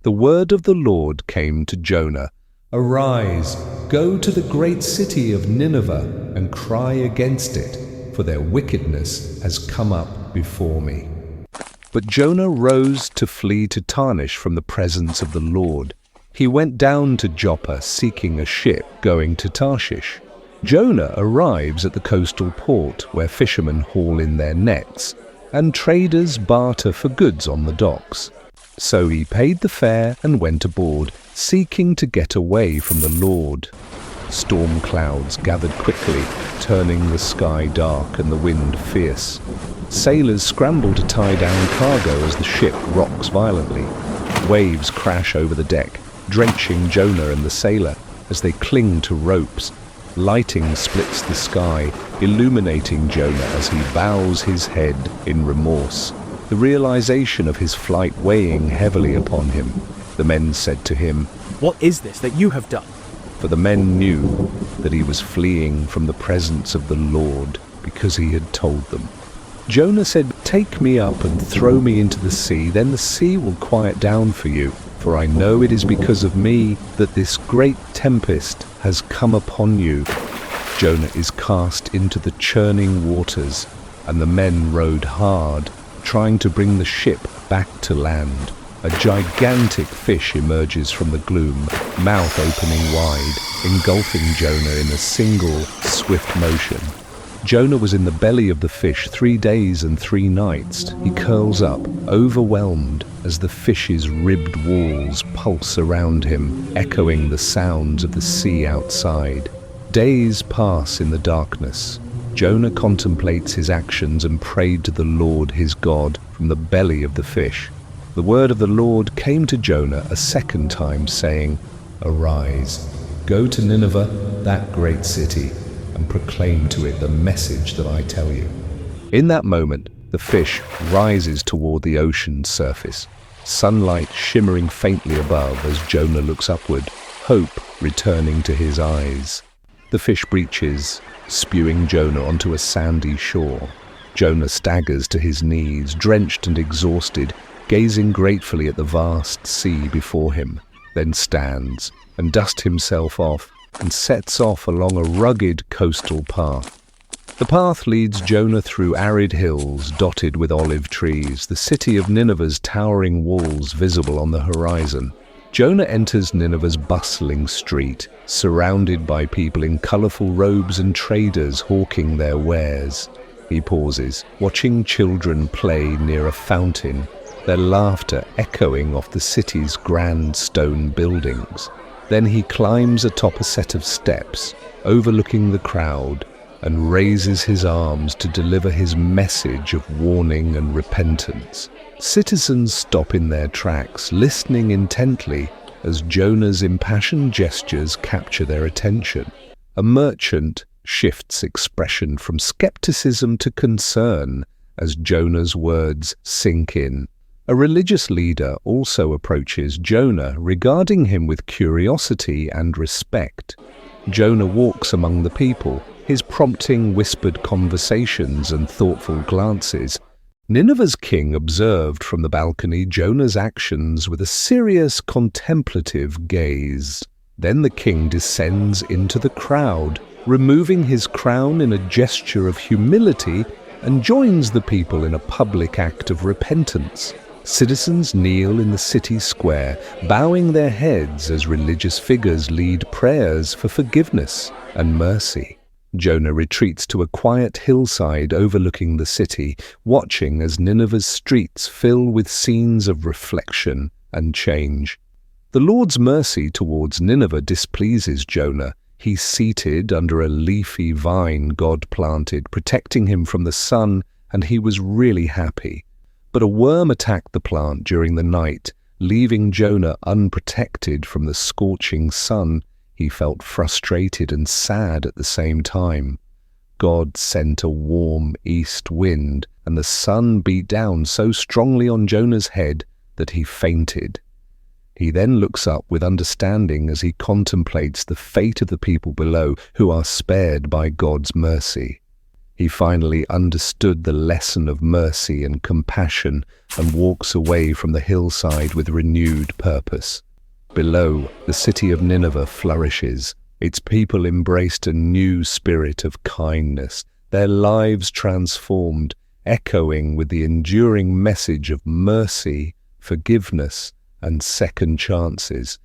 the word of the Lord came to Jonah. "Arise, go to the great city of Nineveh and cry against it, for their wickedness has come up before me." But Jonah rose to flee to Tarshish from the presence of the Lord. He went down to Joppa seeking a ship going to Tarshish. Jonah arrives at the coastal port where fishermen haul in their nets and traders barter for goods on the docks. So he paid the fare and went aboard, seeking to get away from the Lord. Storm clouds gathered quickly, turning the sky dark and the wind fierce. Sailors scramble to tie down cargo as the ship rocks violently. Waves crash over the deck, drenching Jonah and the sailor as they cling to ropes. Lighting splits the sky, illuminating Jonah as he bows his head in remorse, the realization of his flight weighing heavily upon him. The men said to him, "What is this that you have done?" For the men knew that he was fleeing from the presence of the Lord because he had told them. Jonah said, "Take me up and throw me into the sea, then the sea will quiet down for you. For I know it is because of me that this great tempest has come upon you." Jonah is cast into the churning waters, and the men rowed hard, trying to bring the ship back to land. A gigantic fish emerges from the gloom, mouth opening wide, engulfing Jonah in a single, swift motion. Jonah was in the belly of the fish 3 days and 3 nights. He curls up, overwhelmed, as the fish's ribbed walls pulse around him, echoing the sounds of the sea outside. Days pass in the darkness. Jonah contemplates his actions and prayed to the Lord his God from the belly of the fish. The word of the Lord came to Jonah a second time, saying, "Arise, go to Nineveh, that great city, and proclaim to it the message that I tell you." In that moment, the fish rises toward the ocean's surface, sunlight shimmering faintly above as Jonah looks upward, hope returning to his eyes. The fish breaches, spewing Jonah onto a sandy shore. Jonah staggers to his knees, drenched and exhausted, gazing gratefully at the vast sea before him, then stands and dusts himself off and sets off along a rugged coastal path. The path leads Jonah through arid hills dotted with olive trees, the city of Nineveh's towering walls visible on the horizon. Jonah enters Nineveh's bustling street, surrounded by people in colourful robes and traders hawking their wares. He pauses, watching children play near a fountain, their laughter echoing off the city's grand stone buildings. Then he climbs atop a set of steps, overlooking the crowd, and raises his arms to deliver his message of warning and repentance. Citizens stop in their tracks, listening intently as Jonah's impassioned gestures capture their attention. A merchant shifts expression from skepticism to concern as Jonah's words sink in. A religious leader also approaches Jonah, regarding him with curiosity and respect. Jonah walks among the people, his prompting whispered conversations and thoughtful glances. Nineveh's king observed from the balcony Jonah's actions with a serious, contemplative gaze. Then the king descends into the crowd, removing his crown in a gesture of humility, and joins the people in a public act of repentance. Citizens kneel in the city square, bowing their heads as religious figures lead prayers for forgiveness and mercy. Jonah retreats to a quiet hillside overlooking the city, watching as Nineveh's streets fill with scenes of reflection and change. The Lord's mercy towards Nineveh displeases Jonah. He's seated under a leafy vine God planted, protecting him from the sun, and he was really happy. But a worm attacked the plant during the night, leaving Jonah unprotected from the scorching sun. He felt frustrated and sad at the same time. God sent a warm east wind, and the sun beat down so strongly on Jonah's head that he fainted. He then looks up with understanding as he contemplates the fate of the people below who are spared by God's mercy. He finally understood the lesson of mercy and compassion and walks away from the hillside with renewed purpose. Below, the city of Nineveh flourishes. Its people embraced a new spirit of kindness, their lives transformed, echoing with the enduring message of mercy, forgiveness, and second chances.